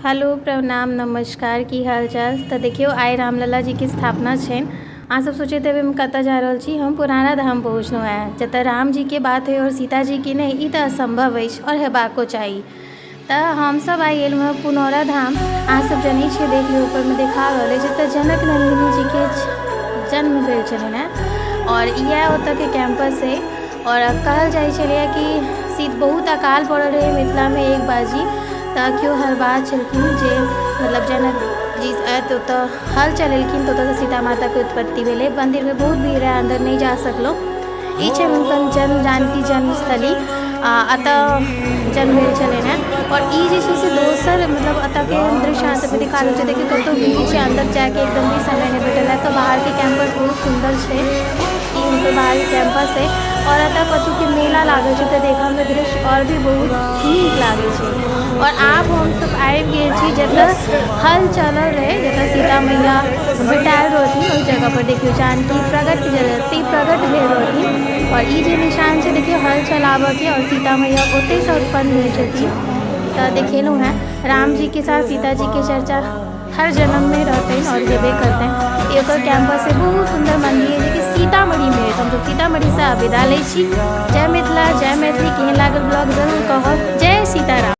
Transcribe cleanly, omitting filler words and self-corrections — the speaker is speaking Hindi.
हेलो प्रणाम नमस्कार की हाल चाल। तो देखियो आइ रामलला जी की स्थापना छनि। अहाँ सब सोचैत हेबै हम कतऽ जा रहल छी। हम पुराना धाम पहुँचलहुँ हैं, जतऽ राम जी के बात है और सीता जी की नहीं, ई तऽ असंभव अछि और हेबाको चाही। तऽ हमसब आइ एलहुँ हैं पुनौरा धाम। अहाँ सब जनै छियै, देख लियौ ऊपर में देखा रहल अछि, जतऽ जनक नंदिनी जी के जन्म भेल छलनि हैं और इएह ओतऽ के कैंपस है। और कहल जाइ छलैए कि बहुत अकाल पड़ल रहै मिथिला में एक बाजी, तऽ केओ हरबाज छलखिन जे मतलब जनक जी ओतऽ हल चलेलखिन, तऽ ओतऽसँ सीता माताके उत्पत्ति भेलै। मन्दिरमे बहुत भीड़ रहै, अंदर नहि जा सकलहुँ। ई छै हुनकर जन्म, जानकी जन्मस्थली, एतऽ जन्म भेल छलनि हैं। और ई जे छै से दोसर मतलब एतऽके दृश्य अहाँ सबके दिखा रहल छै। देखियौ कतौ भीड़ छै, अंदर जाके एकदम भी समय नहि भेटल है। तऽ बाहरके कैंपस बहुत सुन्दर छै, ई हुनकर बाहरके कैंपस है। और एतऽ कथु के मेला लागल छै, तऽ देखऽमे दृश्य और भी बहुत नीक लागै छै। और आब हमसब आबि गेल छी जतऽ हल चलल रहै, जतऽ सीता मैया बिटायल रहथिन। ओहि जगह पर देखियौ जानकी प्रगट भेल रहथिन। और ई जे निशान छै देखियौ हल चलाबऽके, और सीता मैया ओतहिसँ उत्पन्न भेल छथिन। तऽ देखेलहुँ हैं राम जी के साथ सीता जी के चर्चा हर जन्म में रहतनि और हेबे करतनि। एकर कैंपस है, बहुत सुंदर मंदिर है जेकि सीतामढ़ी में है। हम सब सीतामढ़ी से विदा लै छी। जय मिथिला, जय मैथिली। केहन लागल ब्लॉग जरूर कहब। जय सीताराम।